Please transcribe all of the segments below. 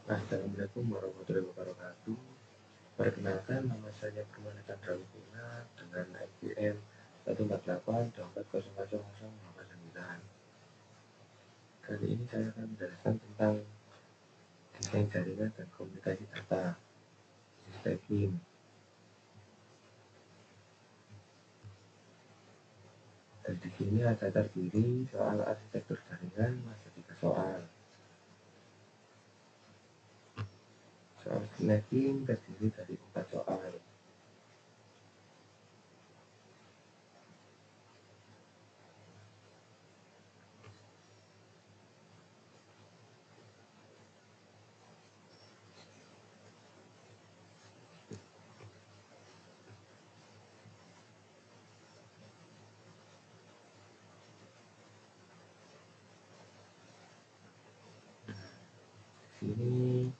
Assalamualaikum warahmatullahi wabarakatuh. Perkenalkan, nama saya Permanatan Ramipuna dengan IPN 14824000089. Kali ini saya akan menjelaskan tentang desain jaringan dan komunikasi data, stacking. Dan di sini ada terdiri soal arsitektur jaringan masih 3 soal. Soal stacking terdiri dari 4 soal. Sini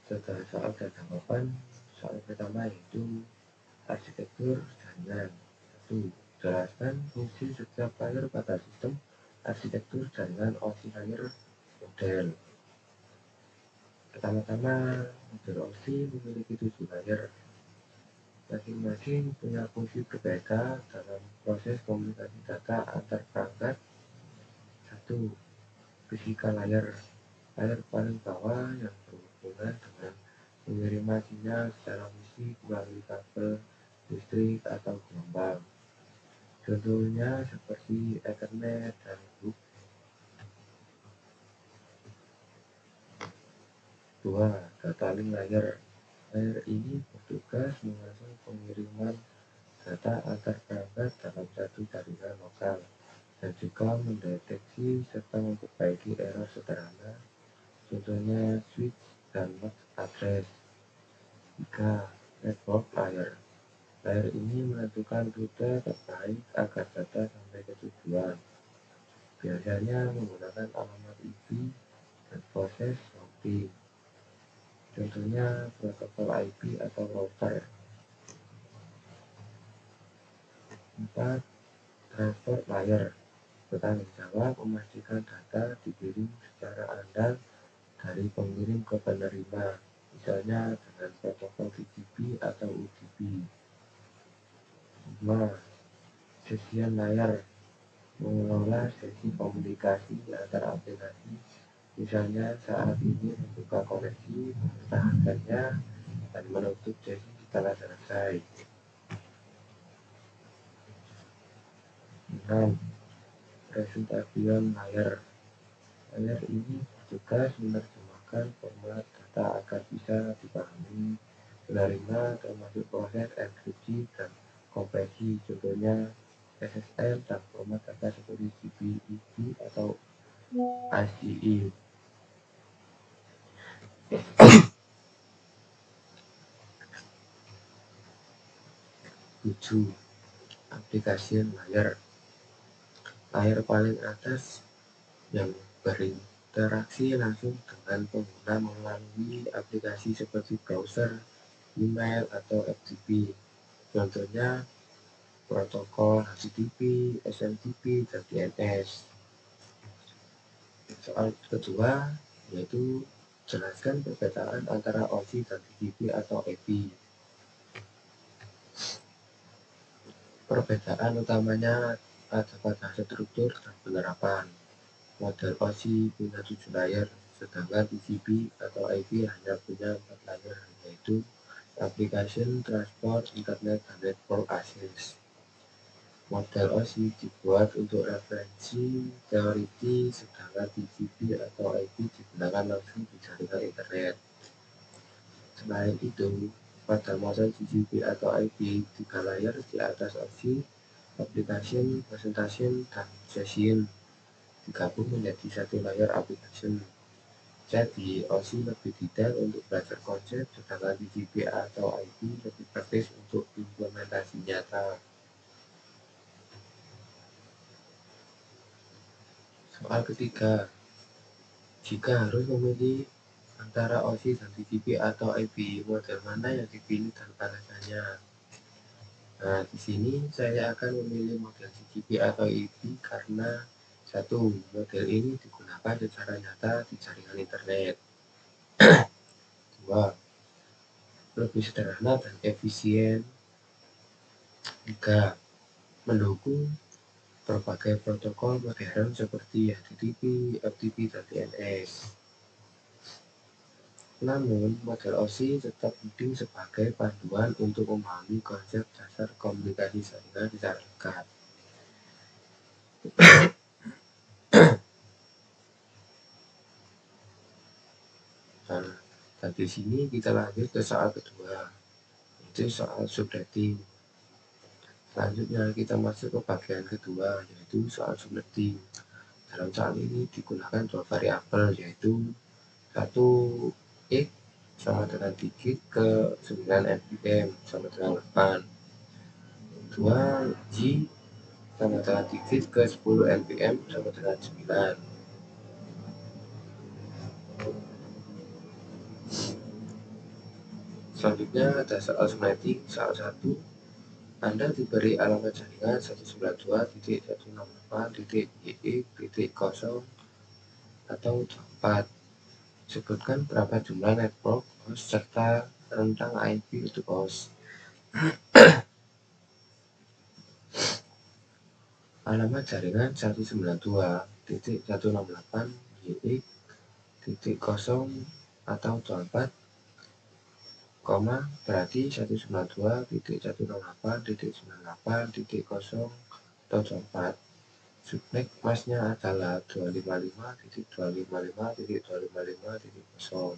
setelah soal dan jawaban. Soal pertama yaitu arsitektur jaringan. 1. Jelaskan fungsi setiap layer pada sistem arsitektur jaringan OSI layer model. Pertama-tama, model OSI memiliki 7 layer. Masing-masing punya fungsi berbeda dalam proses komunikasi data antar perangkat. 1. Physical layer. Layer paling bawah yang berhubungan dengan pengiriman sinyal secara fisik melalui kabel listrik atau gelombang. Contohnya seperti Ethernet dan Bluetooth. 2. Data link layer. Layer ini bertugas mengatur pengiriman data antar perangkat dalam satu jaringan lokal dan juga mendeteksi serta memperbaiki error sederhana, contohnya switch dan MAC address. 3. Network layer. Layer ini menentukan rute terbaik agar data sampai ke tujuan, biasanya menggunakan alamat IP dan proses routing, contohnya protokol IP atau router. 4. Transport layer. Bertanggung jawab memastikan data dikirim secara andal dari pengirim ke penerima, misalnya dengan protokol TCP atau UDP. 5. Session layer. Mengelola sesi komunikasi antar aplikasi, misalnya saat ini membuka koneksi, mempertahankannya, dan menutup sesi setelah selesai. 6. Presentation layer. Layer ini bertugas menerjemahkan format data agar bisa dipahami penerima, termasuk proses enkripsi dan kompresi, contohnya SSL dan format data seperti JPEG atau ASCII. 7. Application layer. Layer paling atas yang berinteraksi langsung dengan pengguna melalui aplikasi seperti browser, email, atau FTP. Contohnya protokol HTTP, SMTP, dan DNS. Soal kedua yaitu jelaskan perbedaan antara OSI dan TCP atau IP. Perbedaan utamanya ada pada struktur dan penerapan. Model OSI punya 7 layer, sedangkan TCP atau IP hanya punya 4 layer, yaitu Application, Transport, Internet, dan Network Access. Model OSI dibuat untuk referensi teoritis, sedangkan TCP atau IP digunakan langsung di jaringan internet. Selain itu, pada model TCP atau IP, 3 layer di atas OSI, Application, Presentation, dan Session, digabung menjadi satu layer application. Jadi, OSI lebih detail untuk belajar konsep, sedangkan TCP atau IP lebih praktis untuk implementasi nyata. Soal ketiga, jika harus memilih antara OSI dan TCP atau IP, model mana yang dipilih dan alasannya? Nah, di sini saya akan memilih model TCP atau IP karena 1. Model ini digunakan secara nyata di jaringan internet. 2. Lebih sederhana dan efisien. 3. Mendukung berbagai protokol modern seperti HTTP, FTP, dan DNS. Namun, model OSI tetap penting sebagai panduan untuk memahami konsep dasar komunikasi jaringan secara dekat. Nah, dari sini kita lanjut ke soal kedua, yaitu soal subnetting. Selanjutnya kita masuk ke bagian kedua, yaitu soal subnetting. Dalam soal ini digunakan dua variabel, yaitu 1 X sama dengan digit ke 9 npm sama dengan 8, 2 J sama dengan digit ke 10 npm sama dengan 9. Selanjutnya ada soal subnetting. Soal 1, Anda diberi alamat jaringan 192.168.y.0 atau 4. Sebutkan berapa jumlah network host serta rentang IP untuk host. Alamat jaringan 192.168.y.0 atau 24, berarti 192.168.98.0 atau 24. Subnet masnya adalah 255.255.255.0.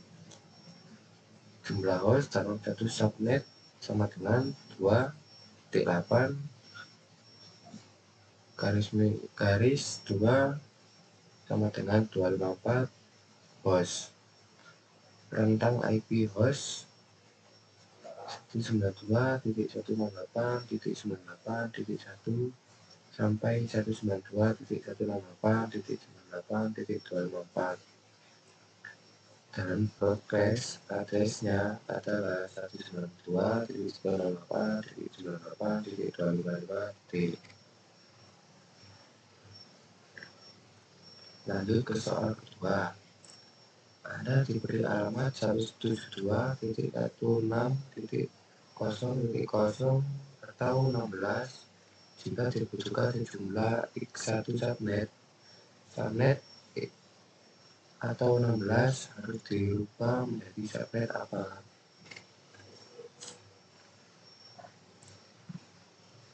Jumlah host dalam satu subnet sama dengan 2.8 garis 2 sama dengan 254 host. Rentang IP host 192.168.98.1 sampai 192.168.98.254. Dan broadcast address-nya adalah 192.168.98.255. Lanjut ke soal kedua. Anda diberi alamat 172.16.0.0 atau 16 jika dibutuhkan sejumlah X1 subnet. Subnet atau 16 harus dirubah menjadi subnet apa?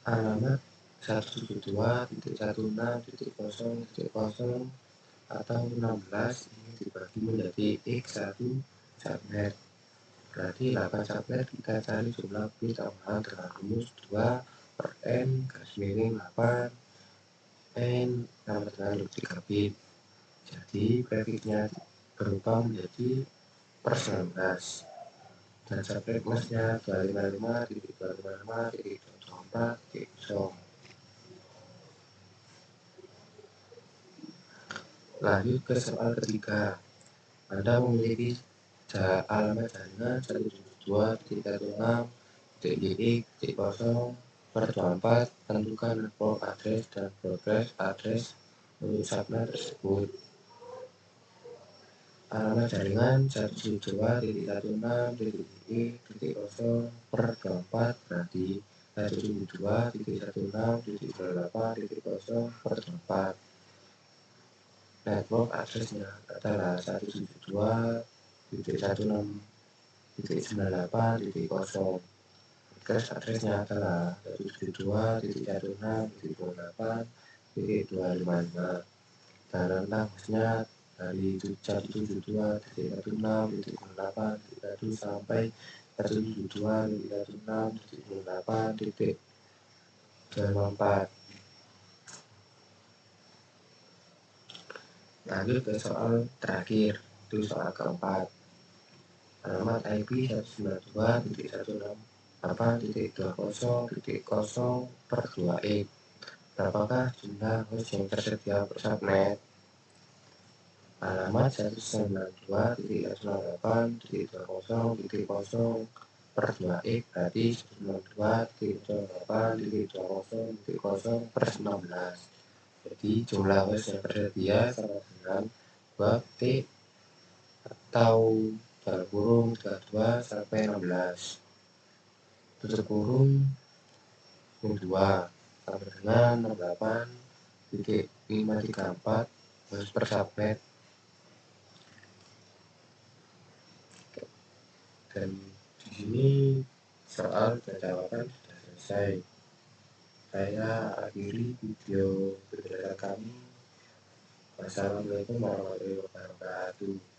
Alamat 172.16.0.0 atau 16 ini dibagi menjadi X1 subnet. Berarti 8 subnet kita cari jumlah bit tambahan dengan rumus 2 per n garis miring 8 n sama dengan 3 bit. Jadi prefixnya berubah menjadi per 19 dan subnet masnya 255.255.24.0. Lanjut ke soal ketiga. Anda memiliki alamat jaringan 172.16.y.0 per 24. Tentukan network address dan broadcast address untuk subnet tersebut. Alamat jaringan 172.16.y.0 per 24 berarti 172.16.28.0 per 24. Network address-nya adalah 172.16.98.0. Broadcast address-nya adalah 172.16.28.255. Dan rentang hostnya dari 172.16.98.1 sampai 172.16.28.24. Lanjut ke soal terakhir, itu soal keempat. Alamat IP 192.168.20.0 per 2x. Berapakah jumlah host yang tersedia per subnet? Alamat 192.168.20.0 per 2x berarti 192.168.20.0 per 19. Jadi jumlah host yang tersedia sama dengan 2t atau dalam kurung 32 sampai 16, tutup kurung 2 sampai dengan 68.534 basis per subnet. Dan di sini soal dan jawaban sudah selesai. Saya akhiri video tutorial kami. Wassalamualaikum warahmatullahi wabarakatuh.